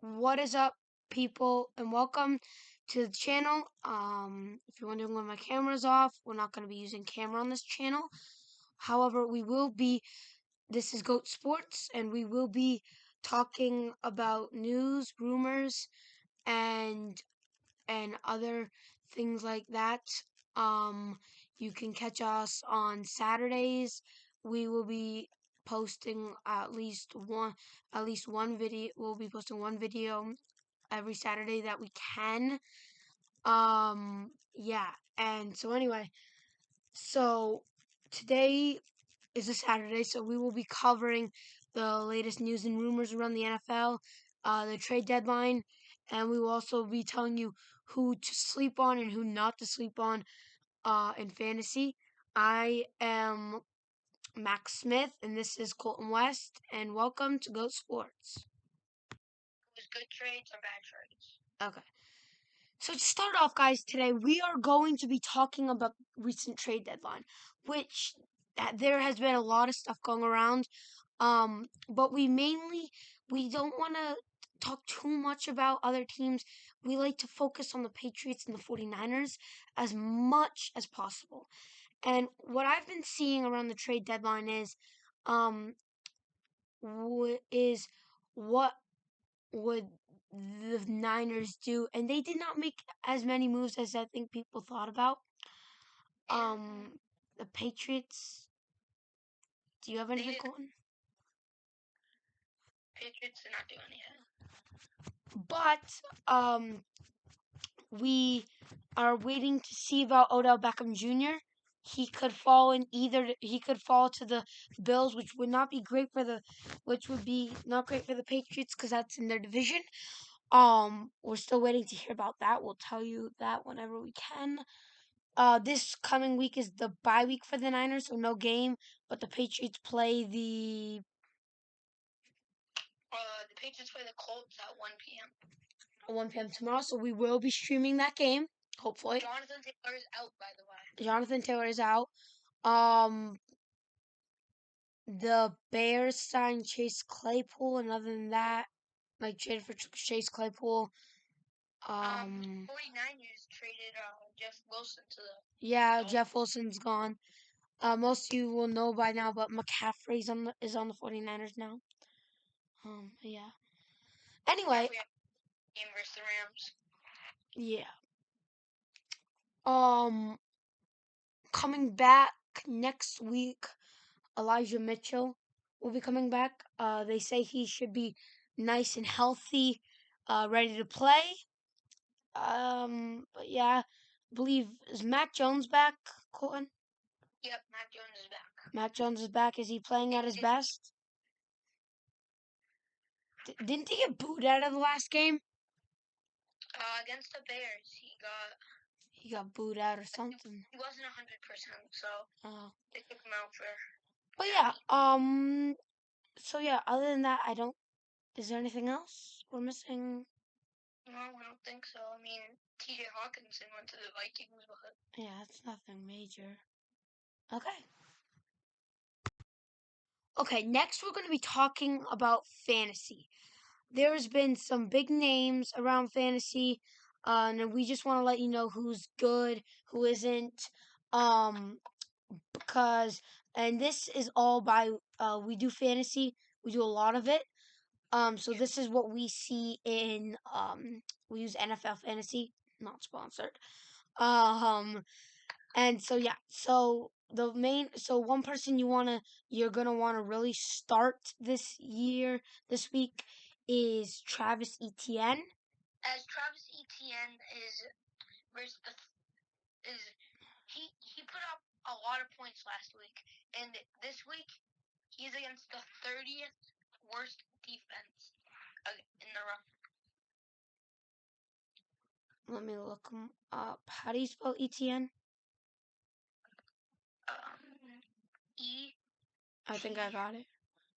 What is up, people, and welcome to the channel. If you're wondering why my camera's off, we're not going to be using camera on this channel. However, this is Goat Sports, and we will be talking about news, rumors, and other things like that. You can catch us on Saturdays. We will be posting at least one video. We'll be posting one video every Saturday that we can. Yeah. And so anyway, so today is a Saturday, so we will be covering the latest news and rumors around the NFL, the trade deadline, and we will also be telling you who to sleep on and who not to sleep on in fantasy. I am Max Smith, and this is Colton West, and welcome to Goat Sports. Was good trades or bad trades? Okay. So to start off, guys, today we are going to be talking about recent trade deadline, which there has been a lot of stuff going around. But we don't want to talk too much about other teams. We like to focus on the Patriots and the 49ers as much as possible. And what I've been seeing around the trade deadline is, um, what would the Niners do? And they did not make as many moves as I think people thought about. The Patriots. Do you have anything, Colton? Patriots did not do anything. But we are waiting to see about Odell Beckham Jr. He could fall to the Bills, which would be not great for the Patriots because that's in their division. We're still waiting to hear about that. We'll tell you that whenever we can. This coming week is the bye week for the Niners, so no game. But the Patriots play the Patriots play the Colts at 1 p.m. 1 p.m. tomorrow, so we will be streaming that game. Hopefully, Jonathan Taylor is out, by the way. Jonathan Taylor is out. The Bears signed Chase Claypool, and other than that, like traded for Chase Claypool. 49ers traded Jeff Wilson to the. Yeah, Jeff Wilson's gone. Most of you will know by now, but McCaffrey is on the 49ers now. Yeah. Anyway. Game versus the Rams. Yeah. Coming back next week, Elijah Mitchell will be coming back. They say he should be nice and healthy, ready to play. But yeah, I believe, is Mac Jones back, Colton? Yep, Mac Jones is back. Mac Jones is back. Is he playing at his best? Didn't he get booed out of the last game? Against the Bears, he got booed out or something. He wasn't 100%, so they took him out for. But yeah, so yeah, other than that, is there anything else we're missing? No, I don't think so. I mean, TJ Hawkinson went to the Vikings, but yeah, it's nothing major. Okay, next we're going to be talking about fantasy. There's been some big names around fantasy, and we just want to let you know who's good, who isn't, and this is all by, we do fantasy, we do a lot of it, so this is what we see in, we use NFL Fantasy, not sponsored, and so yeah, so one person you're gonna wanna really start this week is Travis Etienne. As Travis Etienne he put up a lot of points last week, and this week he's against the 30th worst defense in the run. Let me look him up. How do you spell Etienne? I think I got it.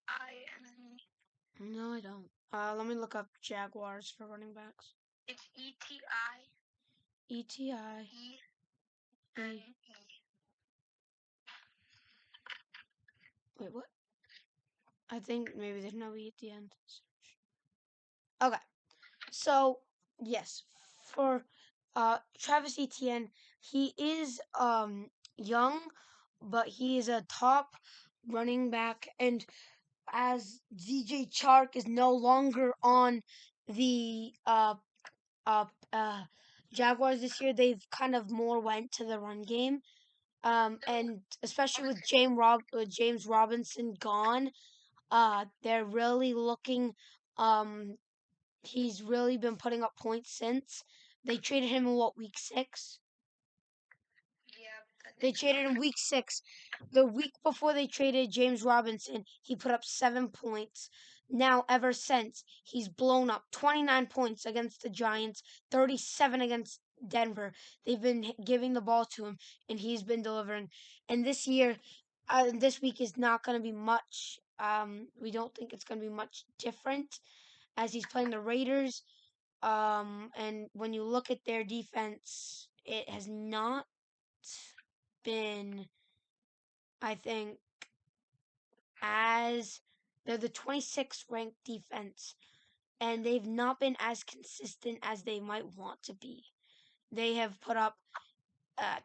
E-I-N-N-E. No, I don't. Let me look up Jaguars for running backs. It's E-T-I. E-T-I. E-N-E. Wait, what? I think maybe there's no E at the end. Okay. So yes, for Travis Etienne, he is young, but he is a top running back, and as DJ Chark is no longer on the uh, uh, Jaguars this year, they've kind of more went to the run game. And especially with James Robinson gone, they're really looking. He's really been putting up points since they traded him in what week 6. Yeah, They traded him week 6. The week before they traded James Robinson, he put up 7 points. Now, ever since, he's blown up 29 points against the Giants, 37 against Denver. They've been giving the ball to him, and he's been delivering. And this year, this week is not going to be much. We don't think it's going to be much different as he's playing the Raiders. And when you look at their defense, it has not been, I think, as they're the 26th ranked defense, and they've not been as consistent as they might want to be. They have put up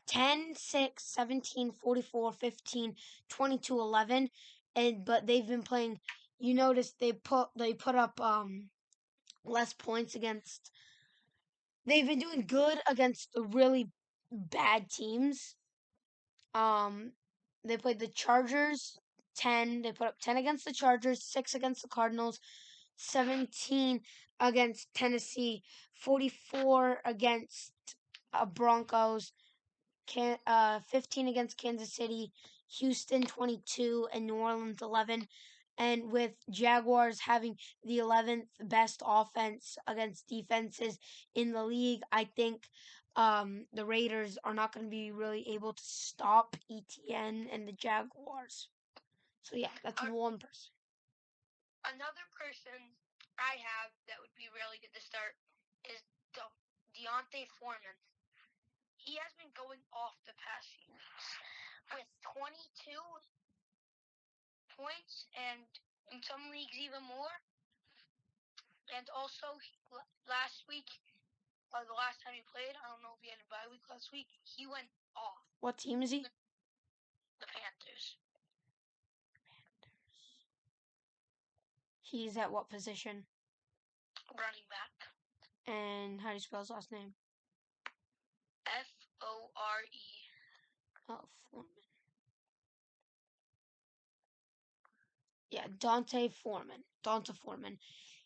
10, 6, 17, 44, 15, 22, 11, but they've been playing. You notice they put up less points against. They've been doing good against the really bad teams. Um, they played the Chargers 10. They put up 10 against the Chargers, 6 against the Cardinals, 17 against Tennessee, 44 against Broncos, 15 against Kansas City, Houston 22, and New Orleans 11. And with Jaguars having the 11th best offense against defenses in the league, I think the Raiders are not going to be really able to stop ETN and the Jaguars. So yeah, that's one person. Another person I have that would be really good to start is Deontay Foreman. He has been going off the past few weeks with 22 points and in some leagues even more. And also last week, the last time he played, I don't know if he had a bye week last week, he went off. What team is he? The Panthers. He's at what position? Running back. And how do you spell his last name? F-O-R-E. Oh, Foreman. Yeah, Dante Foreman. Dante Foreman.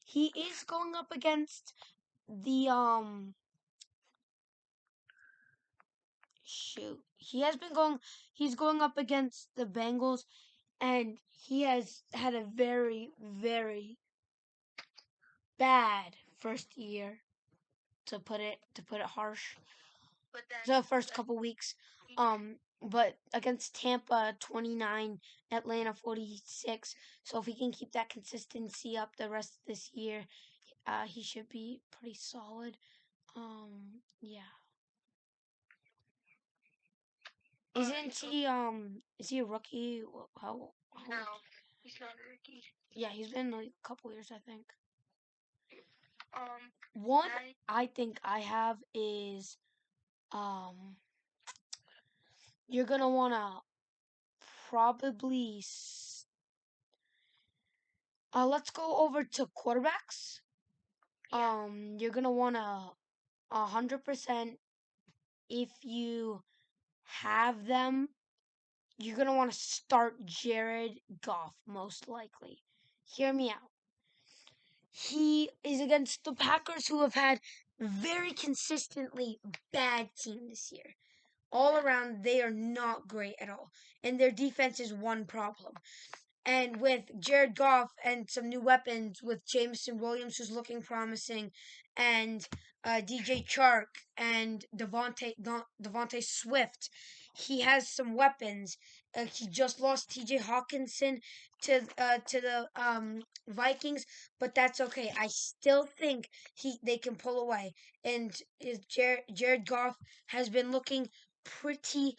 He is going up against the shoot. He's going up against the Bengals, and he has had a very, very bad first year, to put it harsh. But then The first couple weeks. But against Tampa 29, Atlanta 46. So if he can keep that consistency up the rest of this year, he should be pretty solid. Yeah. Is he a rookie? How no, he's not a rookie. Yeah, he's been like a couple years, I think. Um, One I think I have is you're gonna wanna probably let's go over to quarterbacks. yeah. You're gonna wanna 100%, if you have them, you're gonna want to start Jared Goff most likely. Hear me out. He is against the Packers, who have had very consistently bad team this year. All around, they are not great at all, and their defense is one problem. And with Jared Goff and some new weapons, with Jameson Williams, who's looking promising, and DJ Chark and Devontae Swift, he has some weapons. He just lost TJ Hawkinson to the Vikings, but that's okay. I still think they can pull away. And Jared Goff has been looking pretty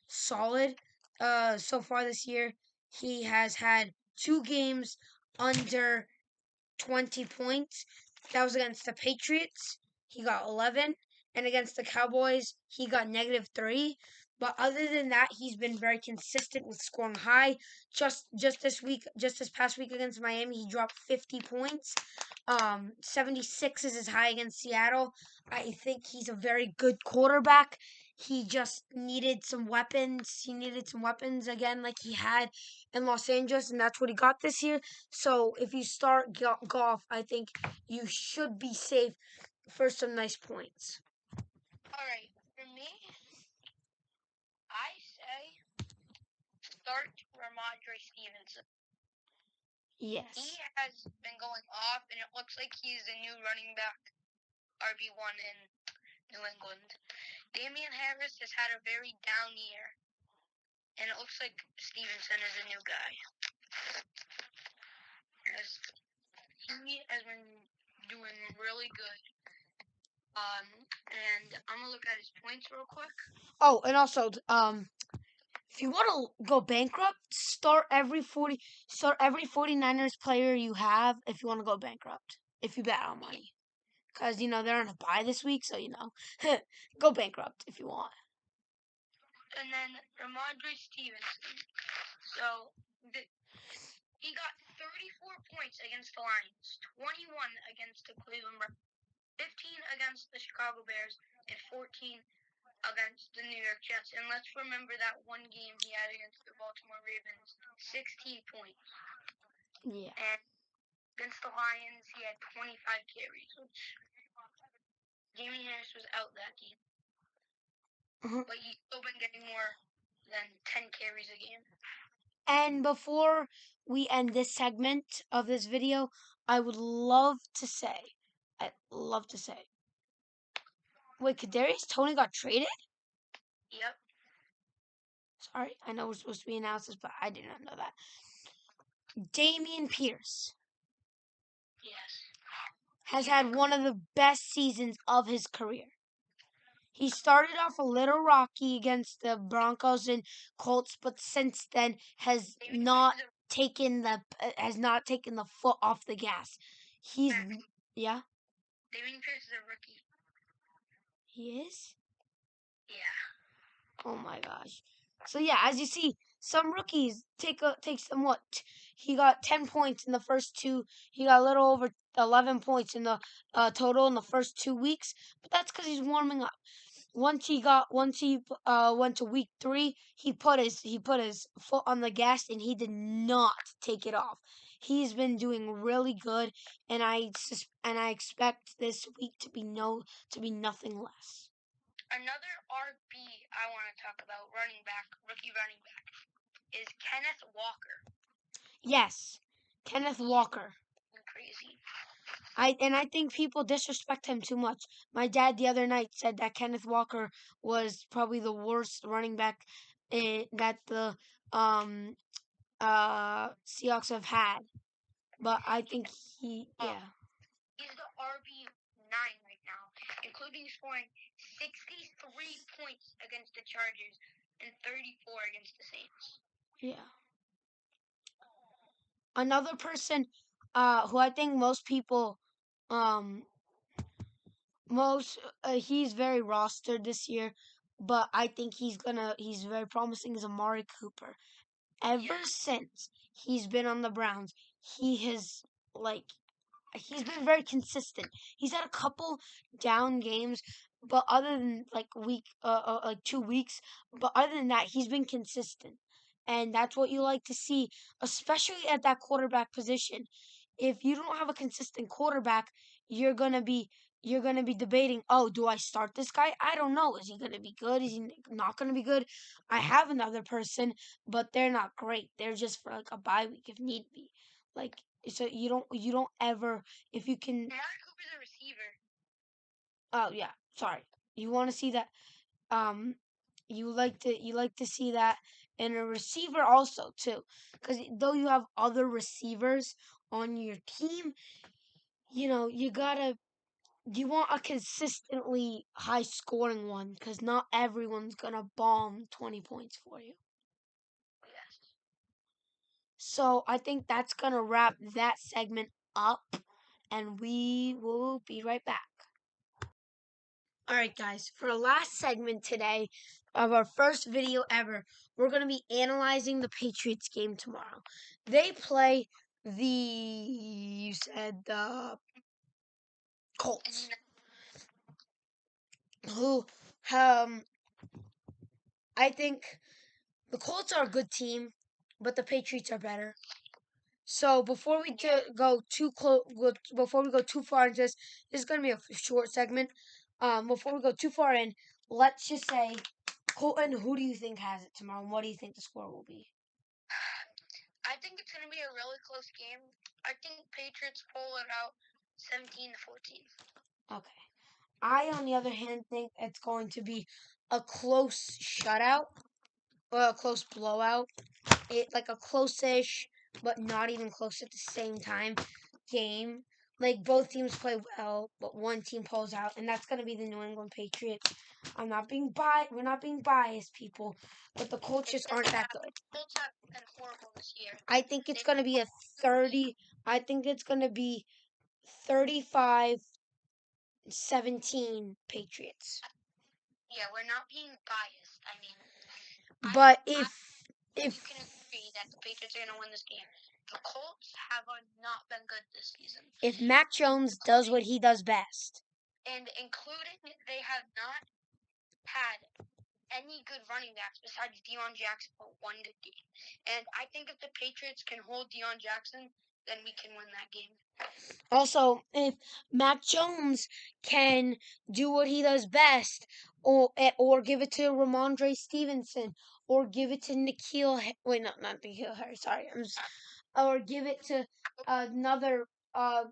solid so far this year. He has had 2 games under 20 points, That was against the Patriots. He got 11. And against the Cowboys, he got -3. But other than that, he's been very consistent with scoring high. Just this past week against Miami, he dropped 50 points. 76 is his high against Seattle. I think he's a very good quarterback. He just needed some weapons. He needed some weapons again, like he had in Los Angeles, and that's what he got this year. So if you start Goff, I think you should be safe for some nice points. All right, for me, I say start Ramondre Stevenson. Yes. He has been going off, and it looks like he's the new running back RB1 in New England. Damian Harris has had a very down year, and it looks like Stevenson is a new guy. He has been doing really good. And I'm gonna look at his points real quick. Oh, and also, if you want to go bankrupt, start every 49ers player you have if you want to go bankrupt. If you bet on money. Because, they're on a bye this week, so, go bankrupt if you want. And then Ramondre Stevenson. So, he got 34 points against the Lions, 21 against the Cleveland Browns, 15 against the Chicago Bears, and 14 against the New York Jets. And let's remember that one game he had against the Baltimore Ravens, 16 points. Yeah. And against the Lions, he had 25 carries, which Damian Harris was out that game. But he's still been getting more than 10 carries a game. And before we end this segment of this video, I would love to say, wait, Kadarius Toney got traded? Yep. Sorry, I know we're supposed to be announcing this, but I did not know that. Dameon Pierce. Yes. Has had one of the best seasons of his career. He started off a little rocky against the Broncos and Colts, but since then has not taken the foot off the gas. Yeah. Dameon Pierce is a rookie. He is? Yeah. Oh my gosh. So yeah, as you see, some rookies takes them what? He got 10 points in the first two. He got a little over 11 points in the total in the first 2 weeks, but that's because he's warming up. Once he went to week 3, he put his foot on the gas and he did not take it off. He's been doing really good, and I expect this week to be nothing less. Another RB I want to talk about, rookie running back, is Kenneth Walker. Yes, Kenneth Walker. Crazy. I think people disrespect him too much. My dad the other night said that Kenneth Walker was probably the worst running back that the Seahawks have had. But I think He's the RB9 right now, including scoring 63 points against the Chargers and 34 against the Saints. Yeah. Another person who I think most people he's very rostered this year, but I think he's very promising is Amari Cooper. Ever since he's been on the Browns, he's been very consistent. He's had a couple down games, but other than like 2 weeks, but other than that, he's been consistent. And that's what you like to see, especially at that quarterback position. If you don't have a consistent quarterback, you're going to be debating, "Oh, do I start this guy? I don't know. Is he going to be good? Is he not going to be good?" I have another person, but they're not great. They're just for like a bye week if need be. Like so you don't ever if you can. Amari Cooper's a receiver. Oh yeah, sorry. You want to see that? You like to see that in a receiver also too, because though you have other receivers on your team, you want a consistently high scoring one because not everyone's gonna bomb 20 points for you. So I think that's gonna wrap that segment up. and we will be right back. All right, guys, for our last segment today of our first video ever, we're going to be analyzing the Patriots game tomorrow. They play you said the Colts, who, I think the Colts are a good team, but the Patriots are better. So before we go too close, before we go too far into this is going to be a short segment. Before we go too far in, let's just say, Colton, who do you think has it tomorrow, and what do you think the score will be? I think it's going to be a really close game. I think Patriots pull it out 17-14. Okay. I, on the other hand, think it's going to be a close shutout, or a close blowout. Like a close-ish, but not even close at the same time game. Like both teams play well, but one team pulls out, and that's gonna be the New England Patriots. I'm not being biased. We're not being biased, people, but the Colts just aren't that good. Colts have been horrible this year. I think it's gonna be a 30. I think it's gonna be 35-17 Patriots. Yeah, we're not being biased. I mean, but you if can agree that the Patriots are going to win this game. The Colts have not been good this season. if Mac Jones does what he does best, and including they have not had any good running backs besides Deion Jackson for one good game. And I think if the Patriots can hold Deion Jackson, then we can win that game. Also, if Mac Jones can do what he does best, or give it to Ramondre Stevenson, or give it to not Nikhil Harry, sorry, or give it to another, a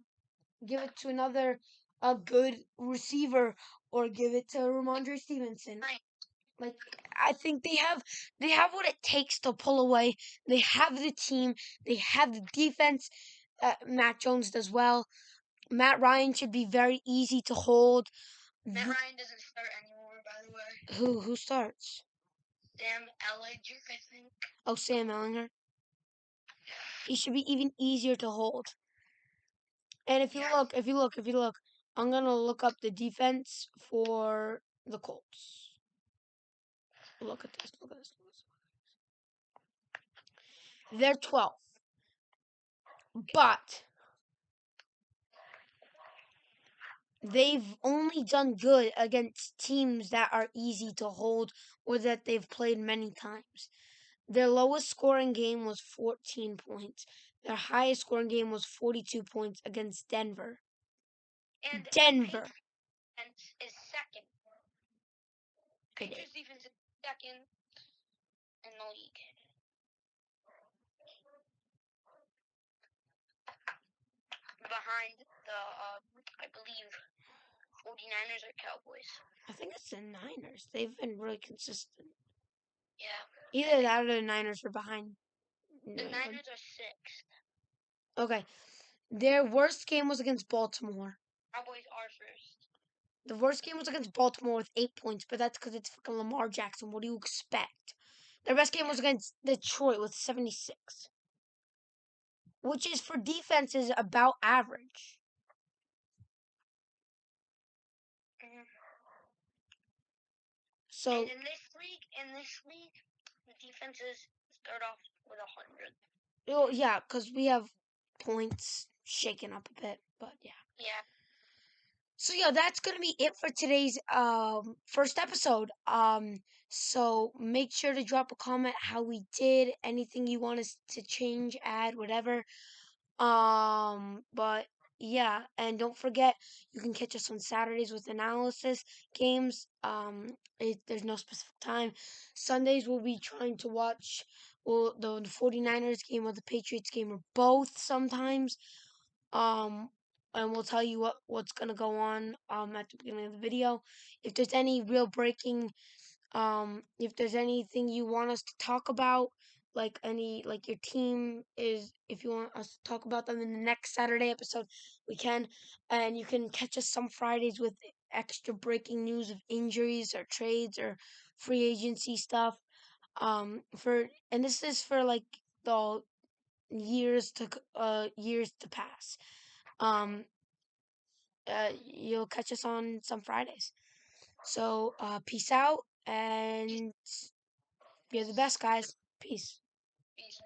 good receiver, or give it to Ramondre Stevenson. Like, I think they have what it takes to pull away. They have the team, they have the defense. Mac Jones does well. Matt Ryan should be very easy to hold. Matt Ryan doesn't start anymore, by the way. Who starts? Sam Ehlinger, I think. Oh, Sam Ehlinger. He should be even easier to hold. And if you look, I'm gonna look up the defense for the Colts. Look at this. They're 12th, but they've only done good against teams that are easy to hold or that they've played many times. Their lowest scoring game was 14 points. Their highest scoring game was 42 points against Denver. And Denver. Patriots is second. Patriots defense is second in the league. Behind the, I believe, 49ers or Cowboys. I think it's the Niners. They've been really consistent. Yeah. Either that or the Niners are behind. The Niners are sixth. Okay. Their worst game was against Baltimore. Cowboys are first. The worst game was against Baltimore with 8 points, but that's because it's fucking Lamar Jackson. What do you expect? Their best game was against Detroit with 76, which is for defenses about average. Mm-hmm. So and in this league, the defenses start off with 100. Oh yeah, because we have points shaken up a bit, but yeah. Yeah. So yeah, that's gonna be it for today's first episode. So make sure to drop a comment how we did, anything you want us to change, add, whatever. But yeah, and don't forget you can catch us on Saturdays with analysis games. There's no specific time. Sundays we'll be trying to watch the 49ers game or the Patriots game or both sometimes. And we'll tell you what's gonna go on at the beginning of the video. If there's any real breaking, if there's anything you want us to talk about, like your team is, if you want us to talk about them in the next Saturday episode, we can. And you can catch us some Fridays with extra breaking news of injuries or trades or free agency stuff. And this is for like the years to pass. you'll catch us on some Fridays. So peace out, and you're the best, guys. Peace. Peace.